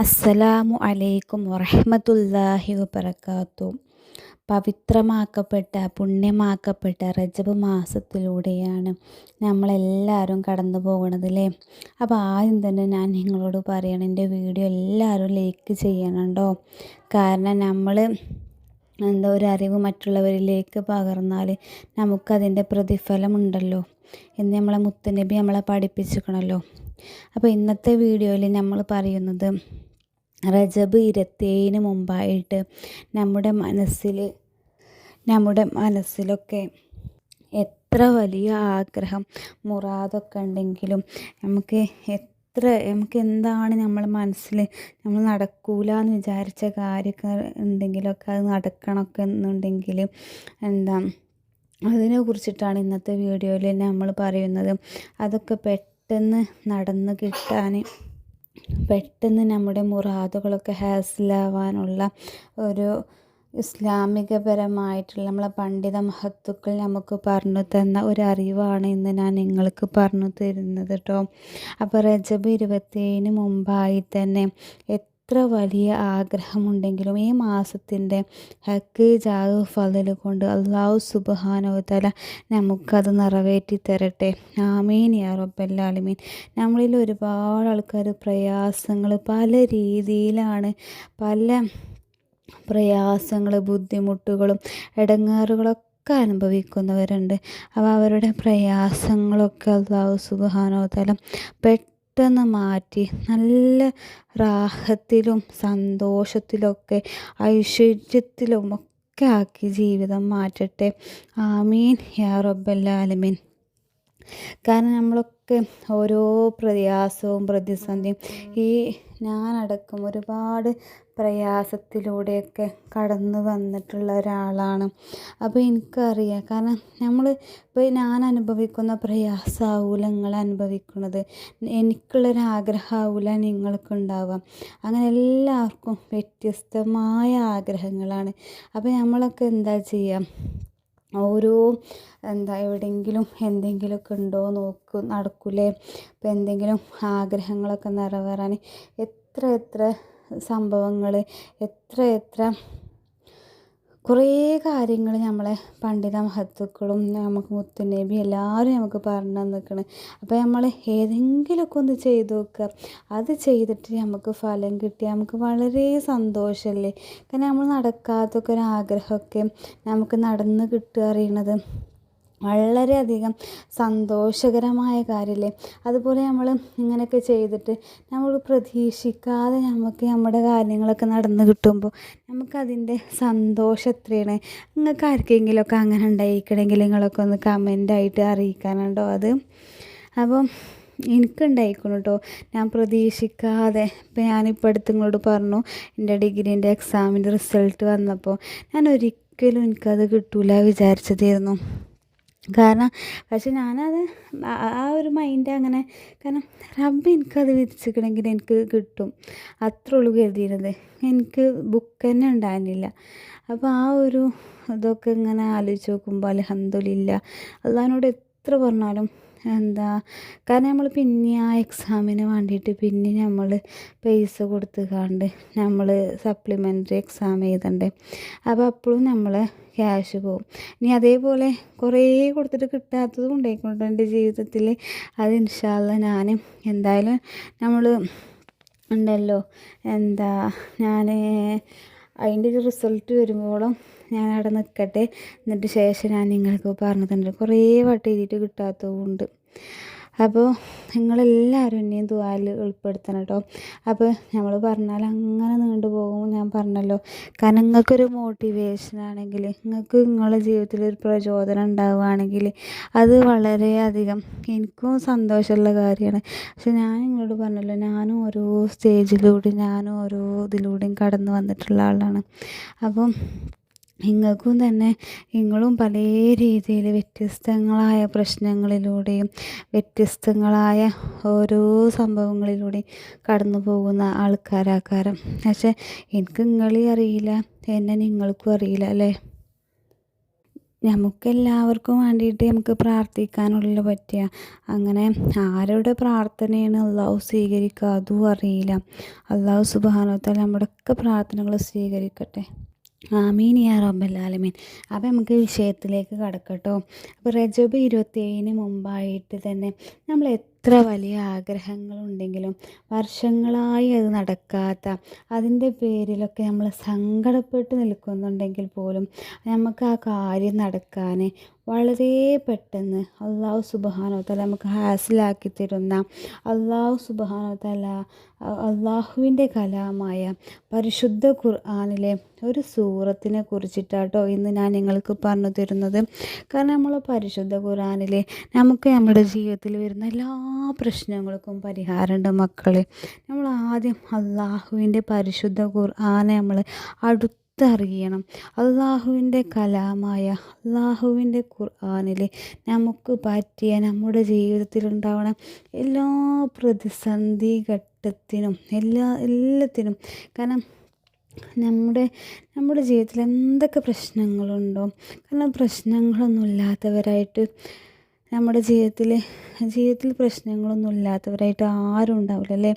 അസ്സലാമു അലൈക്കും വറഹ്മത്തുള്ളാഹി വബറകാതുഹു. പവിത്രമാക്കപ്പെട്ട പുണ്യമാക്കപ്പെട്ട റജബ് മാസത്തിലൂടെയാണ് നമ്മളെല്ലാവരും കടന്നു പോകുന്നത് അല്ലേ. അപ്പോൾ ആദ്യം തന്നെ ഞാൻ നിങ്ങളോട് പറയണം, എൻ്റെ വീഡിയോ എല്ലാവരും ലൈക്ക് ചെയ്യണം കേട്ടോ. കാരണം നമ്മൾ ഒരു അറിവ് മറ്റുള്ളവരിലേക്ക് പകർന്നാൽ നമുക്കതിൻ്റെ പ്രതിഫലമുണ്ടല്ലോ എന്ന് നമ്മളെ മുത്തുനബി നമ്മളെ പഠിപ്പിച്ചിരിക്കണമല്ലോ. അപ്പോൾ ഇന്നത്തെ വീഡിയോയിൽ നമ്മൾ പറയുന്നത് റജബ് 27 മുമ്പായിട്ട് നമ്മുടെ മനസ്സിലൊക്കെ എത്ര വലിയ ആഗ്രഹം മുറാദൊക്കെ ഉണ്ടെങ്കിലും നമുക്ക് എന്താണ് നമ്മൾ മനസ്സിൽ നമ്മൾ നടക്കൂല എന്ന് വിചാരിച്ച കാര്യമൊക്കെ ഉണ്ടെങ്കിലൊക്കെ അത് നടക്കണമൊക്കെ എന്നുണ്ടെങ്കിൽ അതിനെ കുറിച്ചിട്ടാണ് ഇന്നത്തെ വീഡിയോയിൽ നമ്മൾ പറയുന്നത്. അതൊക്കെ പെട്ടെന്ന് നടന്ന് കിട്ടാൻ, പെട്ടെന്ന് നമ്മുടെ മുറാദുകളൊക്കെ ഹാസിലാവാനുള്ള ഒരു ഇസ്ലാമികപരമായിട്ടുള്ള നമ്മളെ പണ്ഡിത മഹത്തുക്കൾ നമുക്ക് പറഞ്ഞു തന്ന ഒരു അറിവാണ് ഇന്ന് ഞാൻ നിങ്ങൾക്ക് പറഞ്ഞു തരുന്നത് കേട്ടോ. അപ്പോൾ റജബ് 27 മുമ്പായി തന്നെ എത്ര വലിയ ആഗ്രഹമുണ്ടെങ്കിലും ഈ മാസത്തിൻ്റെ ഹക്ക് ജാഹ് ഫളൽ കൊണ്ട് അല്ലാഹു സുബ്ഹാനഹു വ തആല നമുക്കത് നിറവേറ്റി തരട്ടെ. ആമീൻ യാ റബ്ബൽ ആലമീൻ. നമ്മളിൽ ഒരുപാട് ആൾക്കാർ പ്രയാസങ്ങൾ പല രീതിയിലാണ്, പല പ്രയാസങ്ങൾ ബുദ്ധിമുട്ടുകളും ഇടങ്ങേറുകളൊക്കെ അനുഭവിക്കുന്നവരുണ്ട്. അപ്പോൾ അവരുടെ പ്രയാസങ്ങളൊക്കെ അല്ലാഹു സുബ്ഹാനഹു വ തആല പെട്ടെന്ന് മാറ്റി നല്ല റാഹത്തിലും സന്തോഷത്തിലൊക്കെ ഐശ്വര്യത്തിലും ഒക്കെ ആക്കി ജീവിതം മാറ്റട്ടെ. ആമീൻ യാ റബ്ബൽ ആലമീൻ. കാരണം നമ്മളൊക്കെ ഓരോ പ്രയാസവും പ്രതിസന്ധിയും ഞാനടക്കം ഒരുപാട് പ്രയാസത്തിലൂടെയൊക്കെ കടന്നു വന്നിട്ടുള്ള ഒരാളാണ്. അപ്പോൾ എനിക്കറിയാം. കാരണം ഞാൻ അനുഭവിക്കുന്ന പ്രയാസമാവില്ല നിങ്ങൾ അനുഭവിക്കുന്നത്, എനിക്കുള്ളൊരാഗ്രഹമാവില്ല നിങ്ങൾക്കുണ്ടാവാം. അങ്ങനെ എല്ലാവർക്കും വ്യത്യസ്തമായ ആഗ്രഹങ്ങളാണ്. അപ്പോൾ നമ്മളൊക്കെ എന്താ ചെയ്യുക, ഓരോ എവിടെയെങ്കിലും എന്തെങ്കിലുമൊക്കെ ഉണ്ടോ നടക്കൂലേ. ഇപ്പോൾ എന്തെങ്കിലും ആഗ്രഹങ്ങളൊക്കെ നിറവേറാൻ എത്ര സംഭവങ്ങൾ, എത്ര കുറേ കാര്യങ്ങൾ നമ്മളെ പണ്ഡിത മഹത്തുക്കളും നമുക്ക് മുത്തുനബി എല്ലാവരും നമുക്ക് പറഞ്ഞു തന്നിരിക്കണം. അപ്പോൾ നമ്മൾ ഏതെങ്കിലുമൊക്കെ ഒന്ന് ചെയ്ത് നോക്കുക. അത് ചെയ്തിട്ട് നമുക്ക് ഫലം കിട്ടിയാൽ നമുക്ക് വളരെ സന്തോഷമല്ലേ. കാരണം നമ്മൾ നടക്കാത്തൊക്കെ ഒരു ആഗ്രഹമൊക്കെ നമുക്ക് നടന്ന് കിട്ടുക അറിയണത് വളരെയധികം സന്തോഷകരമായ കാര്യമല്ലേ. അതുപോലെ നമ്മൾ ഇങ്ങനെയൊക്കെ ചെയ്തിട്ട് നമ്മൾ പ്രതീക്ഷിക്കാതെ നമുക്ക് നമ്മുടെ കാര്യങ്ങളൊക്കെ നടന്ന് കിട്ടുമ്പോൾ നമുക്കതിൻ്റെ സന്തോഷം എത്രയാണ്. നിങ്ങൾക്ക് ആർക്കെങ്കിലുമൊക്കെ അങ്ങനെ ഉണ്ടായിരിക്കണമെങ്കിൽ നിങ്ങളൊക്കെ ഒന്ന് കമൻ്റായിട്ട് അറിയിക്കാനുണ്ടോ അത്. അപ്പം എനിക്കുണ്ടായിക്കണം കേട്ടോ. ഞാൻ പ്രതീക്ഷിക്കാതെ ഞാനിപ്പോൾ അടുത്ത് നിങ്ങളോട് പറഞ്ഞു, എൻ്റെ ഡിഗ്രീൻ്റെ എക്സാമിൻ്റെ റിസൾട്ട് വന്നപ്പോൾ ഞാൻ ഒരിക്കലും എനിക്കത് കിട്ടൂല വിചാരിച്ചതായിരുന്നു. പക്ഷെ ഞാനത് ആ ഒരു മൈൻഡ് അങ്ങനെ, കാരണം റബ്ബ് എനിക്കത് വിധിച്ചിരിക്കണമെങ്കിൽ എനിക്ക് കിട്ടും അത്രേ ഉള്ളൂ കരുതിയിരുന്നത്. എനിക്ക് ബുക്ക് തന്നെ ഉണ്ടായിരുന്നില്ല. അപ്പോൾ ആ ഒരു ഇതൊക്കെ ഇങ്ങനെ ആലോചിച്ച് നോക്കുമ്പോൾ അൽഹംദുലില്ലാ, അള്ളാഹിനോട് എത്ര പറഞ്ഞാലും കാരണം നമ്മൾ പിന്നെ ആ എക്സാമിന് വേണ്ടിയിട്ട് പിന്നെ നമ്മൾ പൈസ കൊടുത്തുകൊണ്ട് നമ്മൾ സപ്ലിമെൻ്ററി എക്സാം എഴുതണ്ടേ. അപ്പോൾ അപ്പോഴും നമ്മൾ ക്യാഷ് പോകും. ഇനി അതേപോലെ കുറേ കൊടുത്തിട്ട് കിട്ടാത്തതും ഉണ്ടായിക്കൊണ്ടു എൻ്റെ ജീവിതത്തിൽ. അത് ഇൻഷാ അല്ലാഹ് ഞാൻ എന്തായാലും നമ്മൾ ഉണ്ടല്ലോ ഞാൻ അതിൻ്റെ ഒരു റിസൾട്ട് വരുമ്പോഴും ഞാൻ അവിടെ നിൽക്കട്ടെ. എന്നിട്ട് ശേഷം ഞാൻ നിങ്ങൾക്ക് പറഞ്ഞു തന്നെ കുറേ വട്ടം എഴുതിയിട്ട് കിട്ടാത്തതുകൊണ്ട്. അപ്പോൾ നിങ്ങളെല്ലാവരും എന്നെയും ദുആയിൽ ഉൾപ്പെടുത്തണം കേട്ടോ. അപ്പോൾ നമ്മൾ പറഞ്ഞാൽ അങ്ങനെ നീണ്ടു പോകും, ഞാൻ പറഞ്ഞല്ലോ. കാരണം നിങ്ങൾക്കൊരു മോട്ടിവേഷൻ ആണെങ്കിൽ, നിങ്ങൾക്ക് നിങ്ങളുടെ ജീവിതത്തിൽ ഒരു പ്രചോദനം ഉണ്ടാവുകയാണെങ്കിൽ അത് വളരെയധികം എനിക്കും സന്തോഷമുള്ള കാര്യമാണ്. പക്ഷെ ഞാൻ നിങ്ങളോട് പറഞ്ഞല്ലോ, ഞാനും ഓരോ സ്റ്റേജിലൂടെ ഞാനും ഓരോ ഇതിലൂടെയും കടന്നു വന്നിട്ടുള്ള ആളാണ്. അപ്പം നിങ്ങൾക്കും തന്നെ, നിങ്ങളും പല രീതിയിൽ വ്യത്യസ്തങ്ങളായ പ്രശ്നങ്ങളിലൂടെയും വ്യത്യസ്തങ്ങളായ ഓരോ സംഭവങ്ങളിലൂടെയും കടന്നു പോകുന്ന ആൾക്കാരാക്കാരം. പക്ഷെ എനിക്ക് നിങ്ങളെ അറിയില്ല, എന്നെ നിങ്ങൾക്കും അറിയില്ല അല്ലേ. നമുക്കെല്ലാവർക്കും വേണ്ടിയിട്ട് നമുക്ക് പ്രാർത്ഥിക്കാനുള്ള പറ്റുക. അങ്ങനെ ആരുടെ പ്രാർത്ഥനയാണ് അള്ളാഹു സ്വീകരിക്കുക അതും അറിയില്ല. അള്ളാഹു സുബ്ഹാനഹു വ തആല നമ്മുടെയൊക്കെ പ്രാർത്ഥനകൾ സ്വീകരിക്കട്ടെ. ആമീൻ യാ റബ്ബൽ ആലമീൻ. അപ്പോൾ നമുക്ക് വിഷയത്തിലേക്ക് കടക്കട്ടോ. അപ്പോൾ റജബ് 27 മുമ്പായിട്ട് തന്നെ നമ്മൾ എത്ര വലിയ ആഗ്രഹങ്ങളുണ്ടെങ്കിലും വർഷങ്ങളായി അത് നടക്കാത്ത, അതിൻ്റെ പേരിലൊക്കെ നമ്മൾ സങ്കടപ്പെട്ട് നിൽക്കുന്നുണ്ടെങ്കിൽ പോലും നമുക്ക് ആ കാര്യം നടക്കാൻ വളരെ പെട്ടെന്ന് അള്ളാഹു സുബ്ഹാനഹു വ തആല നമുക്ക് ഹാസിലാക്കി തരുന്ന, അള്ളാഹു സുബ്ഹാനഹു വ തആല അള്ളാഹുവിൻ്റെ കലാമായ പരിശുദ്ധ ഖുർആനിലെ ഒരു സൂറത്തിനെ കുറിച്ചിട്ടാട്ടോ ഇന്ന് ഞാൻ നിങ്ങൾക്ക് പറഞ്ഞു തരുന്നത്. കാരണം നമ്മൾ പരിശുദ്ധ ഖുർആനിൽ നമുക്ക് നമ്മുടെ ജീവിതത്തിൽ വരുന്ന എല്ലാ പ്രശ്നങ്ങൾക്കും പരിഹാരമുണ്ട് മക്കളെ. നമ്മൾ ആദ്യം അള്ളാഹുവിൻ്റെ പരിശുദ്ധ ഖുർആനെ നമ്മൾ അറിയണം. അള്ളാഹുവിൻ്റെ കലാമായ അള്ളാഹുവിൻ്റെ ഖുർആനിൽ നമുക്ക് പറ്റിയ നമ്മുടെ ജീവിതത്തിലുണ്ടാവണ എല്ലാ പ്രതിസന്ധി ഘട്ടത്തിനും എല്ലാത്തിനും, കാരണം നമ്മുടെ ജീവിതത്തിൽ എന്തൊക്കെ പ്രശ്നങ്ങളുണ്ടോ, കാരണം പ്രശ്നങ്ങളൊന്നും ഇല്ലാത്തവരായിട്ട് നമ്മുടെ ജീവിതത്തിൽ പ്രശ്നങ്ങളൊന്നും ഇല്ലാത്തവരായിട്ട് ആരും ഉണ്ടാവില്ല അല്ലേ.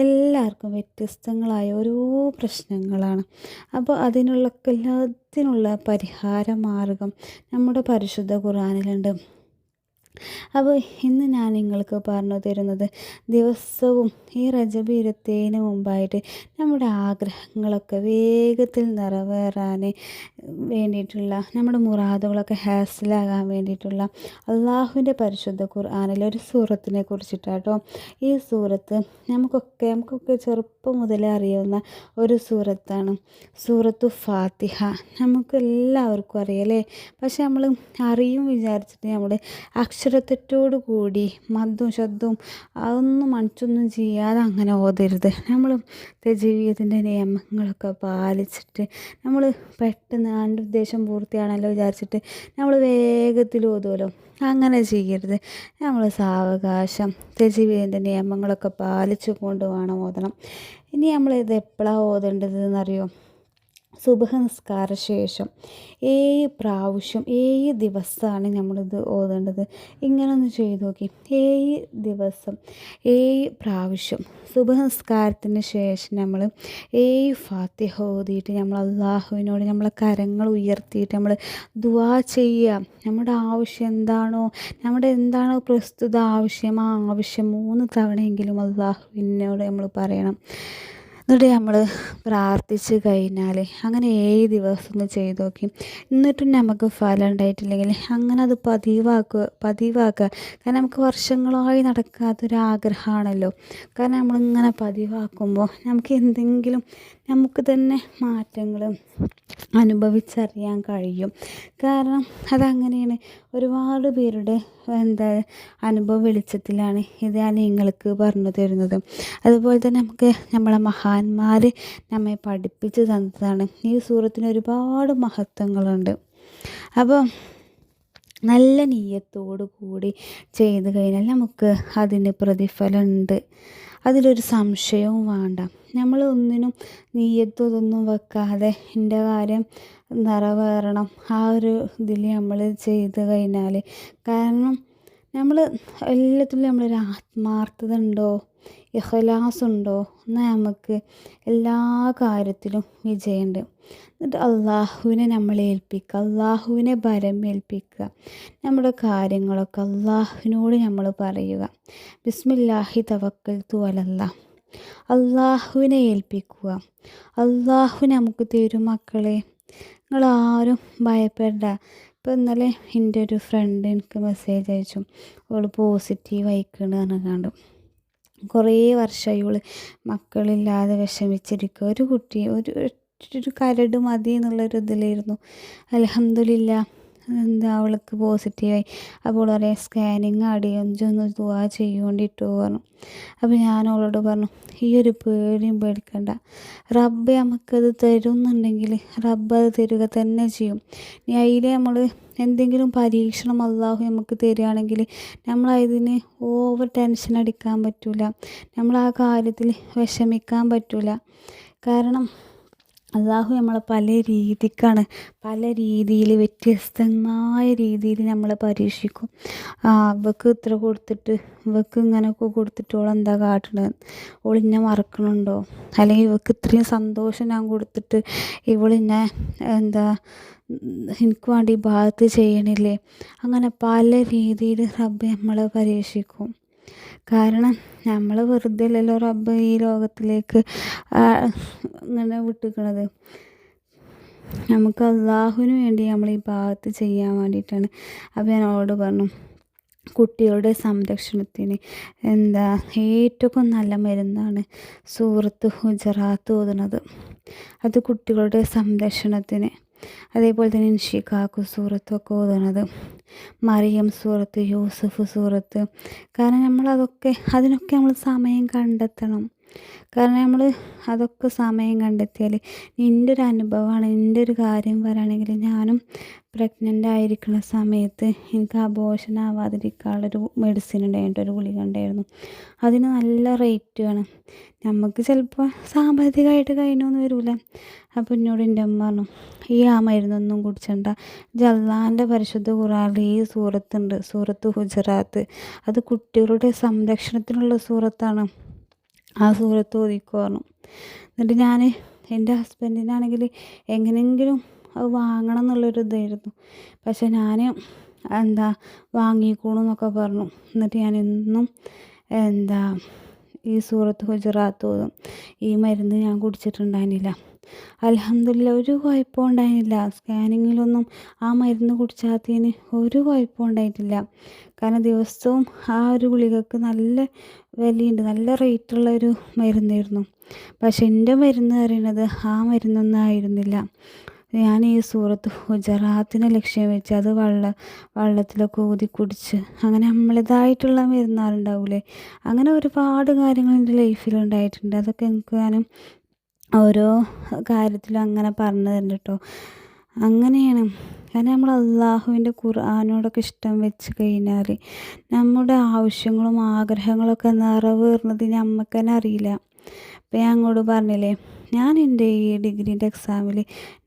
എല്ലാവർക്കും വ്യത്യസ്തങ്ങളായ ഓരോ പ്രശ്നങ്ങളാണ്. അപ്പോൾ എല്ലാത്തിനുള്ള പരിഹാര മാർഗം നമ്മുടെ പരിശുദ്ധ ഖുർആനിലുണ്ട്. അപ്പോൾ ഇന്ന് ഞാൻ നിങ്ങൾക്ക് പറഞ്ഞു തരുന്നത്, ദിവസവും ഈ റജബ് 27 മുമ്പായിട്ട് നമ്മുടെ ആഗ്രഹങ്ങളൊക്കെ വേഗത്തിൽ നിറവേറാൻ വേണ്ടിയിട്ടുള്ള, നമ്മുടെ മുറാദുകളൊക്കെ ഹാസിലാകാൻ വേണ്ടിയിട്ടുള്ള അള്ളാഹുവിൻ്റെ പരിശുദ്ധ ഖുർആനിലെ ഒരു സൂറത്തിനെ കുറിച്ചിട്ടാട്ടോ. ഈ സൂറത്ത് നമുക്കൊക്കെ ചെറുപ്പം മുതലേ അറിയാവുന്ന ഒരു സൂറത്താണ്, സൂറത്തു ഫാത്തിഹ. നമുക്കെല്ലാവർക്കും അറിയാം, പക്ഷെ നമ്മൾ അറിയും വിചാരിച്ചിട്ട് നമ്മൾ അക്ഷരത്തെറ്റോടു കൂടി മദ്ദും ശബ്ദവും അതൊന്നും മണിച്ചൊന്നും ചെയ്യാതെ അങ്ങനെ ഓതരുത്. നമ്മൾ ജീവിതത്തിൻ്റെ നിയമങ്ങളൊക്കെ പാലിച്ചിട്ട് നമ്മൾ പെട്ടെന്ന് എൻ്റെ ഉദ്ദേശം പൂർത്തിയാണല്ലോ വിചാരിച്ചിട്ട് നമ്മൾ വേഗത്തിൽ ഓതുമല്ലോ, അങ്ങനെ ചെയ്യരുത്. നമ്മൾ സാവകാശം ജീവിതത്തിൻ്റെ നിയമങ്ങളൊക്കെ പാലിച്ചു കൊണ്ട് വേണം ഓതണം. ഇനി നമ്മളിത് എപ്പോഴാണ് ഓതേണ്ടതെന്നറിയോ? സുബ്ഹ് നിസ്കാര ശേഷം 7 പ്രാവശ്യം 7 ദിവസമാണ് നമ്മളിത് ഓതേണ്ടത്. ഇങ്ങനെ ഒന്ന് ചെയ്ത് നോക്കി. 7 ദിവസം 7 പ്രാവശ്യം സുബ്ഹ് നിസ്കാരത്തിന് ശേഷം നമ്മൾ 7 ഫാത്തിഹ ഓതിയിട്ട് നമ്മൾ അള്ളാഹുവിനോട് നമ്മളെ കരങ്ങൾ ഉയർത്തിയിട്ട് നമ്മൾ ദുആ ചെയ്യുക. നമ്മുടെ ആവശ്യം എന്താണോ പ്രസ്തുത ആവശ്യം, ആ ആവശ്യം 3 തവണയെങ്കിലും അള്ളാഹുവിനോട് നമ്മൾ പറയണം. എന്നിട്ട് നമ്മൾ പ്രാർത്ഥിച്ച് കഴിഞ്ഞാൽ അങ്ങനെ 7 ദിവസം ഒന്ന് ചെയ്ത് നോക്കി. എന്നിട്ടും നമുക്ക് ഫലം ഉണ്ടായിട്ടില്ലെങ്കിൽ അങ്ങനെ അത് പതിവാക്കുക. കാരണം നമുക്ക് വർഷങ്ങളായി നടക്കാത്തൊരാഗ്രഹമാണല്ലോ. കാരണം നമ്മളിങ്ങനെ പതിവാക്കുമ്പോൾ നമുക്ക് തന്നെ മാറ്റങ്ങൾ അനുഭവിച്ചറിയാൻ കഴിയും. കാരണം അതങ്ങനെയാണ്. ഒരുപാട് പേരുടെ അനുഭവ വെളിച്ചത്തിലാണ് ഇത് ഞാൻ നിങ്ങൾക്ക് പറഞ്ഞു തരുന്നത്. അതുപോലെ തന്നെ നമ്മളെ മഹാന്മാർ നമ്മെ പഠിപ്പിച്ച് തന്നതാണ്. ഈ സൂറത്തിന് ഒരുപാട് മഹത്വങ്ങളുണ്ട്. അപ്പോൾ നല്ല നീയത്തോടു കൂടി ചെയ്ത് കഴിഞ്ഞാൽ നമുക്ക് അതിന് പ്രതിഫലമുണ്ട്, അതിലൊരു സംശയവും വേണ്ട. നമ്മൾ ഒന്നിനും നീയത്തൊന്നും വെക്കാതെ എൻ്റെ കാര്യം നിറവേറണം ആ ഒരു ഇതിൽ നമ്മൾ ചെയ്ത് കഴിഞ്ഞാൽ, കാരണം നമ്മൾ എല്ലാത്തിലും നമ്മളൊരു ആത്മാർത്ഥത ഉണ്ടോ, ഇഖ്ലാസ് ഉണ്ടോ, എന്നാൽ നമുക്ക് എല്ലാ കാര്യത്തിലും വിജയമുണ്ട്. എന്നിട്ട് അള്ളാഹുവിനെ നമ്മൾ ഏൽപ്പിക്കുക, അള്ളാഹുവിനെ ഭരമേൽപ്പിക്കുക. നമ്മുടെ കാര്യങ്ങളൊക്കെ അള്ളാഹുവിനോട് നമ്മൾ പറയുക. ബിസ്മില്ലാഹി തവക്കൽതു അലല്ലാഹ്. അള്ളാഹുവിനെ ഏൽപ്പിക്കുക. അള്ളാഹു നമുക്ക് തരും മക്കളെ. നിങ്ങളാരും ഭയപ്പെടണ്ട. ഇപ്പോൾ ഇന്നലെ എൻ്റെ ഒരു ഫ്രണ്ട് എനിക്ക് മെസ്സേജ് അയച്ചു, അവൾ പോസിറ്റീവ് അയക്കണമെന്ന് കണ്ടു. കുറേ വർഷമായി അവൾ മക്കളില്ലാതെ വിഷമിച്ചിരിക്കുക. ഒരു കുട്ടി ഒരു കരട് മതി എന്നുള്ളൊരു ഇതിലായിരുന്നു. അൽഹംദുലില്ലാഹ് അവൾക്ക് പോസിറ്റീവായി. അപ്പോൾ പറയാം സ്കാനിങ് അടിയൊന്ന് ദുആ ചെയ്തുകൊണ്ടിട്ടു പറഞ്ഞു. അപ്പോൾ ഞാൻ അവളോട് പറഞ്ഞു, ഈ ഒരു പേടിക്കണ്ട. റബ്ബ് നമുക്കത് തരുന്നുണ്ടെങ്കിൽ റബ്ബ് അത് തരിക തന്നെ ചെയ്യും. ഇനി അതിൽ നമ്മൾ എന്തെങ്കിലും പരീക്ഷണം അള്ളാഹു നമുക്ക് തരികയാണെങ്കിൽ നമ്മളതിന് ഓവർ ടെൻഷൻ അടിക്കാൻ പറ്റില്ല. നമ്മൾ ആ കാര്യത്തിൽ വിഷമിക്കാൻ പറ്റില്ല. കാരണം അള്ളാഹു നമ്മളെ പല രീതിക്കാണ്, പല രീതിയിൽ വ്യത്യസ്തമായ രീതിയിൽ നമ്മളെ പരീക്ഷിക്കും. ഇവക്ക് ഇത്ര കൊടുത്തിട്ട്, ഇവക്ക് ഇങ്ങനെയൊക്കെ കൊടുത്തിട്ട് ഓളെന്താ കാട്ടണത്, ഓളിന്നെ മറക്കണുണ്ടോ, അല്ലെങ്കിൽ ഇവക്ക് ഇത്രയും സന്തോഷം ഞാൻ കൊടുത്തിട്ട് ഇവളിന്നെ എന്താ എനിക്ക് വേണ്ടി ഇബാദത്ത് ചെയ്യണില്ലേ. അങ്ങനെ പല രീതിയിൽ റബ്ബ് നമ്മളെ പരീക്ഷിക്കും. കാരണം നമ്മൾ വെറുതെ അല്ലല്ലോ റബ്ബ് ഈ ലോകത്തിലേക്ക് ഇങ്ങനെ വിട്ടിരിക്കണത്. നമുക്ക് അള്ളാഹുവിന് വേണ്ടി നമ്മൾ ഈ ഇബാദത്ത് ചെയ്യാൻ വേണ്ടിയിട്ടാണ്. അപ്പോൾ ഞാൻ അവളോട് പറഞ്ഞു, കുട്ടികളുടെ സംരക്ഷണത്തിന് ഏറ്റവും നല്ല മരുന്നാണ് സൂറത്ത് ഹുജറാത്ത് ഓതുന്നത്. അത് കുട്ടികളുടെ സംരക്ഷണത്തിന്. അതേപോലെ തന്നെ ഇൻഷിഖാഖ് സൂറത്തൊക്കെ ഓതുന്നത്, മറിയം സൂറത്ത്, യൂസഫ് സൂറത്ത്. കാരണം അതിനൊക്കെ നമ്മൾ സമയം കണ്ടെത്തണം. കാരണം നമ്മൾ അതൊക്കെ സമയം കണ്ടെത്തിയാൽ, എൻ്റെ ഒരു അനുഭവമാണ്, എൻ്റെ ഒരു കാര്യം പറയുകയാണെങ്കിൽ, ഞാനും പ്രഗ്നൻ്റ് ആയിരിക്കുന്ന സമയത്ത് എനിക്ക് അബോർഷൻ ആവാതിരിക്കാനുള്ളൊരു മെഡിസിൻ ഉണ്ടായിരുന്നു, ഒരു ഗുളിക ഉണ്ടായിരുന്നു. അതിന് നല്ല റേറ്റുമാണ്. നമുക്ക് ചിലപ്പോൾ സാമ്പത്തികമായിട്ട് കഴിഞ്ഞൊന്നും വരില്ല. അപ്പോൾ എന്നോട് എൻ്റെ അമ്മ പറഞ്ഞു, ആ മരുന്നൊന്നും കുടിച്ചണ്ട, അള്ളാൻ്റെ പരിശുദ്ധ ഖുർആനിൽ ഈ സൂറത്തുണ്ട്, സൂറത്ത് ഹുജറാത്ത്, അത് കുട്ടികളുടെ സംരക്ഷണത്തിനുള്ള സൂറത്താണ്, ആ സൂറത്ത് ഓതിക്കോ പറഞ്ഞു. എന്നിട്ട് ഞാൻ എൻ്റെ ഹസ്ബൻഡിനാണെങ്കിൽ എങ്ങനെയെങ്കിലും അത് വാങ്ങണം എന്നുള്ളൊരു ഇതായിരുന്നു. പക്ഷെ ഞാൻ വാങ്ങിക്കോണമെന്നൊക്കെ പറഞ്ഞു. എന്നിട്ട് ഞാൻ എന്നും ഈ സൂറത്ത് ഹുജറാത്ത് ഓതും. ഈ മരുന്ന് ഞാൻ കുടിച്ചിട്ടുണ്ടായിരുന്നില്ല. അൽഹംദുലില്ലാ, ഒരു കുഴപ്പവും ഉണ്ടായിരുന്നില്ല. സ്കാനിങ്ങിലൊന്നും ആ മരുന്ന് കുടിച്ചാത്തതിന് ഒരു കുഴപ്പവും ഉണ്ടായിട്ടില്ല. കാരണം ദിവസവും ആ ഒരു ഗുളികക്ക് നല്ല വിലയുണ്ട്, നല്ല റേറ്റുള്ളൊരു മരുന്നായിരുന്നു. പക്ഷെ എൻ്റെ മരുന്ന് പറയുന്നത് ആ മരുന്നൊന്നും ആയിരുന്നില്ല. ഞാൻ ഈ സൂറത്ത് ഹുജറാത്തിനെ ലക്ഷ്യം വെച്ച് അത് വെള്ളത്തിലൊക്കെ ഊതി കുടിച്ച്, അങ്ങനെ നമ്മളേതായിട്ടുള്ള മരുന്നുകളുണ്ടാവില്ലേ, അങ്ങനെ ഒരുപാട് കാര്യങ്ങൾ എൻ്റെ ലൈഫിലുണ്ടായിട്ടുണ്ട്. അതൊക്കെ എനിക്ക് ഞാനും ഓരോ കാര്യത്തിലും അങ്ങനെ പറഞ്ഞു തരുന്നുണ്ട് കേട്ടോ. അങ്ങനെയാണ്. കാരണം നമ്മൾ അള്ളാഹുവിൻ്റെ ഖുർആനോടൊക്കെ ഇഷ്ടം വെച്ച് കഴിഞ്ഞാൽ നമ്മുടെ ആവശ്യങ്ങളും ആഗ്രഹങ്ങളൊക്കെ നിറവേറുന്നത് നമുക്ക് തന്നെ അറിയില്ല. അപ്പോൾ ഞാൻ അങ്ങോട്ട് പറഞ്ഞില്ലേ, ഞാൻ എൻ്റെ ഈ ഡിഗ്രീൻ്റെ എക്സാമിൽ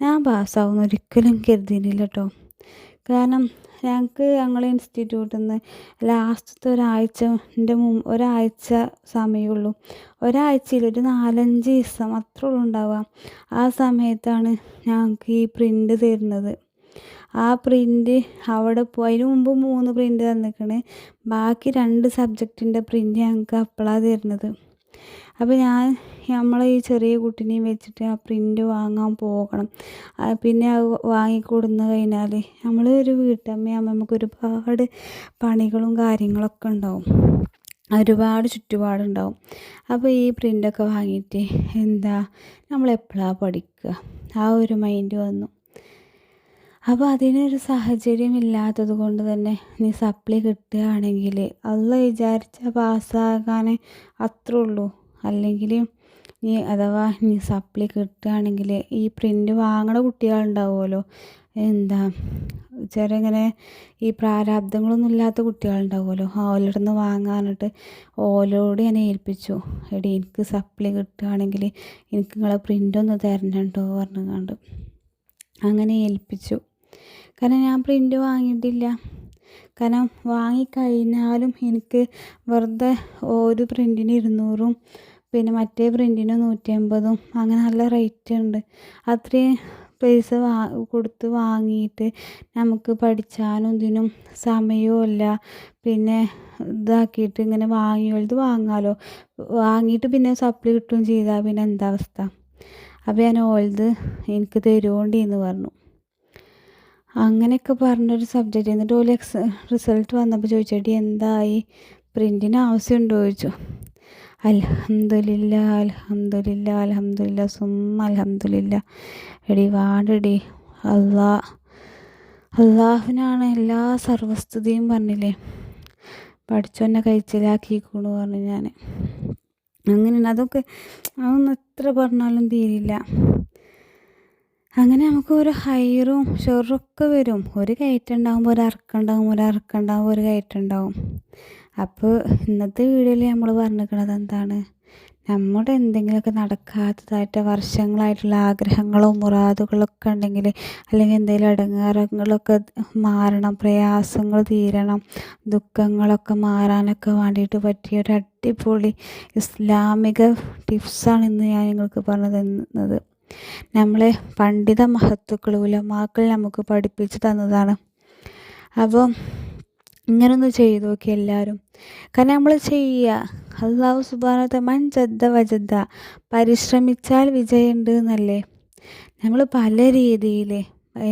ഞാൻ പാസ്സാവുമെന്ന് ഒരിക്കലും കരുതിയില്ല കേട്ടോ. കാരണം ഞങ്ങളെ ഇൻസ്റ്റിറ്റ്യൂട്ടിൽ നിന്ന് ലാസ്റ്റത്തെ ഒരാഴ്ച സമയമുള്ളൂ. ഒരാഴ്ചയിൽ ഒരു 4-5 ദിവസം അത്രേ ഉള്ളൂ ഉണ്ടാവുക. ആ സമയത്താണ് ഞങ്ങൾക്ക് ഈ പ്രിൻ്റ് തരുന്നത്. ആ പ്രിൻ്റ് അവിടെ അതിന് മുമ്പ് 3 പ്രിൻ്റ് തന്നിക്കണ്, ബാക്കി 2 സബ്ജക്റ്റിൻ്റെ പ്രിൻ്റ് ഞങ്ങൾക്ക് അപ്പോഴാണ് തരുന്നത്. അപ്പോൾ നമ്മളെ ഈ ചെറിയ കുട്ടീനെയും വെച്ചിട്ട് ആ പ്രിൻ്റ് വാങ്ങാൻ പോകണം. പിന്നെ അത് വാങ്ങിക്കൊടുന്ന് കഴിഞ്ഞാൽ നമ്മൾ ഒരു വീട്ടമ്മയാകുമ്പോൾ നമുക്ക് ഒരുപാട് പണികളും കാര്യങ്ങളൊക്കെ ഉണ്ടാവും, ഒരുപാട് ചുറ്റുപാടുണ്ടാവും. അപ്പോൾ ഈ പ്രിൻ്റൊക്കെ വാങ്ങിയിട്ട് നമ്മളെപ്പോഴാണ് പഠിക്കുക, ആ ഒരു മൈൻഡ് വന്നു. അപ്പോൾ അതിനൊരു സാഹചര്യം ഇല്ലാത്തത് കൊണ്ട് തന്നെ നീ സപ്ലി കിട്ടുകയാണെങ്കിൽ അള്ളാഹ് വിചാരിച്ചാൽ പാസ്സാകാൻ അത്രേ ഉള്ളൂ. അല്ലെങ്കിൽ അഥവാ സപ്ലി കിട്ടുകയാണെങ്കിൽ ഈ പ്രിൻ്റ് വാങ്ങണ കുട്ടികളുണ്ടാവുമല്ലോ, ഇങ്ങനെ ഈ പ്രാരാബ്ദങ്ങളൊന്നും ഇല്ലാത്ത കുട്ടികളുണ്ടാവുമല്ലോ, ഓലോട് നിന്ന് വാങ്ങാനിട്ട് ഓലോട് ഞാൻ ഏൽപ്പിച്ചു, എടി എനിക്ക് സപ്ലി കിട്ടുകയാണെങ്കിൽ എനിക്ക് നിങ്ങളെ പ്രിൻ്റൊന്ന് തരണട്ടോ പറഞ്ഞുകൊണ്ട് അങ്ങനെ ഏൽപ്പിച്ചു. കാരണം ഞാൻ പ്രിൻ്റ് വാങ്ങിയിട്ടില്ല. കാരണം വാങ്ങിക്കഴിഞ്ഞാലും എനിക്ക് വെറുതെ ഒരു പ്രിൻറ്റിന് 200 പിന്നെ മറ്റേ പ്രിൻറ്റിന് 150 അങ്ങനെ നല്ല റേറ്റ് ഉണ്ട്. അത്രയും പൈസ കൊടുത്ത് വാങ്ങിയിട്ട് നമുക്ക് പഠിച്ചാനും ഇതിനും സമയവുമില്ല. പിന്നെ ഇതാക്കിയിട്ട് ഇങ്ങനെ വാങ്ങാമല്ലോ, വാങ്ങിയിട്ട് പിന്നെ സപ്ലി കിട്ടുകയും ചെയ്താൽ പിന്നെ എന്താ അവസ്ഥ. അപ്പോൾ ഞാൻ എനിക്ക് തരുമോണ്ടിന്ന് പറഞ്ഞു. അങ്ങനെയൊക്കെ പറഞ്ഞൊരു സബ്ജക്റ്റ്. എന്നിട്ട് റിസൾട്ട് വന്നപ്പോൾ ചോദിച്ചേട്ടി എന്തായി, പ്രിൻറ്റിന് ആവശ്യമുണ്ടോ ചോദിച്ചു. അൽഹംദുലില്ലാ അൽഹംദുലില്ലാ അൽഹംദുലില്ലാ സുമ്മ അൽഹംദുലില്ലാ. എടി വാണ്ടെടി, അള്ളാഹുവിനാണ് എല്ലാ സർവസ്തുതിയും പറഞ്ഞില്ലേ, പഠിച്ചോന്നെ കഴിച്ചിലാക്കിക്കോണു പറഞ്ഞു ഞാൻ. അങ്ങനെയാണ്. അതൊന്നും എത്ര പറഞ്ഞാലും തീരില്ല. അങ്ങനെ നമുക്ക് ഒരു ഹൈറും ഷെറും വരും. ഒരു കയറ്റം ഉണ്ടാകുമ്പോൾ ഒരു ഇറക്കം ഉണ്ടാകും, ഒരു കയറ്റം ഉണ്ടാകും. അപ്പോൾ ഇന്നത്തെ വീഡിയോയിൽ നമ്മൾ പറഞ്ഞിരിക്കുന്നത് എന്താണ്, നമ്മുടെ എന്തെങ്കിലുമൊക്കെ നടക്കാത്തതായിട്ട് വർഷങ്ങളായിട്ടുള്ള ആഗ്രഹങ്ങളും മുറാദുകളൊക്കെ ഉണ്ടെങ്കിൽ, അല്ലെങ്കിൽ എന്തെങ്കിലും ഇടങ്ങേറുകളൊക്കെ മാറണം, പ്രയാസങ്ങൾ തീരണം, ദുഃഖങ്ങളൊക്കെ മാറാനൊക്കെ വേണ്ടിയിട്ട് പറ്റിയൊരു അടിപൊളി ഇസ്ലാമിക ടിപ്സാണ് ഇന്ന് ഞാൻ നിങ്ങൾക്ക് പറഞ്ഞു തന്നത്. നമ്മളെ പണ്ഡിത മഹത്തുക്കൾ ഉലമാക്കൾ നമുക്ക് പഠിപ്പിച്ചു തന്നതാണ്. അപ്പോൾ ഇങ്ങനൊന്ന് ചെയ്തു നോക്കി എല്ലാവരും. കാരണം നമ്മൾ ചെയ്യുക, അല്ലാഹു സുബ്ഹാനഹു വ തആല മൻ ജദ്ദ വജദ്ദ, പരിശ്രമിച്ചാൽ വിജയമുണ്ട് എന്നല്ലേ. നമ്മൾ പല രീതിയിൽ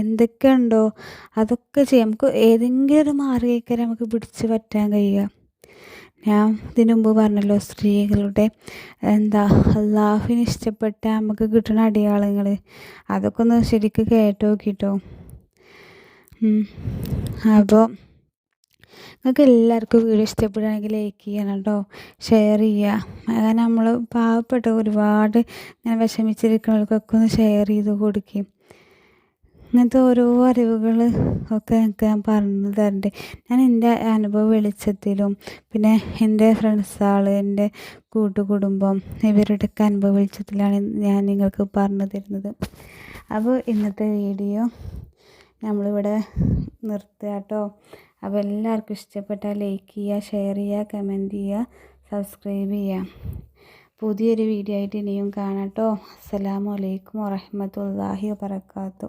എന്തൊക്കെ ഉണ്ടോ അതൊക്കെ ചെയ്യാം. നമുക്ക് ഏതെങ്കിലും ഒരു മാർഗ്ഗക്കാരെ നമുക്ക് പിടിച്ചു പറ്റാൻ കഴിയുക. ഞാൻ ഇതിനു മുമ്പ് പറഞ്ഞല്ലോ, സ്ത്രീകളുടെ അള്ളാഹുവിന് ഇഷ്ടപ്പെട്ട നമുക്ക് കിട്ടുന്ന അടയാളങ്ങൾ, അതൊക്കെ ഒന്ന് ശരിക്കും കേട്ട് നോക്കിട്ടോ. അപ്പോൾ നിങ്ങൾക്ക് എല്ലാവർക്കും വീഡിയോ ഇഷ്ടപ്പെടുകയാണെങ്കിൽ ലൈക്ക് ചെയ്യണം കേട്ടോ, ഷെയർ ചെയ്യുക. അങ്ങനെ നമ്മൾ പാവപ്പെട്ട ഒരുപാട് ഇങ്ങനെ വിഷമിച്ചിരിക്കുന്നവർക്കൊക്കെ ഒന്ന് ഷെയർ ചെയ്ത് കൊടുക്കും. ഇങ്ങനത്തെ ഓരോ അറിവുകൾ ഒക്കെ എനിക്ക് ഞാൻ പറഞ്ഞു തരണ്ട്. ഞാൻ എൻ്റെ അനുഭവ വെളിച്ചത്തിലും പിന്നെ എൻ്റെ ഫ്രണ്ട്സാൾ, എൻ്റെ കൂട്ടുകുടുംബം, ഇവരുടെയൊക്കെ അനുഭവ വെളിച്ചത്തിലാണ് ഞാൻ നിങ്ങൾക്ക് പറഞ്ഞു തരുന്നത്. അപ്പോൾ ഇന്നത്തെ വീഡിയോ നമ്മളിവിടെ നിർത്തുക കേട്ടോ. അപ്പോൾ എല്ലാവർക്കും ഇഷ്ടപ്പെട്ടാൽ ലൈക്ക് ചെയ്യുക, ഷെയർ ചെയ്യുക, കമൻറ്റ് ചെയ്യുക, സബ്സ്ക്രൈബ് ചെയ്യുക. പുതിയൊരു വീഡിയോ ആയിട്ട് ഇനിയും കാണാം കേട്ടോ. അസ്സലാമു അലൈക്കും വറഹ്മത്തുള്ളാഹി വബറകാതുഹു.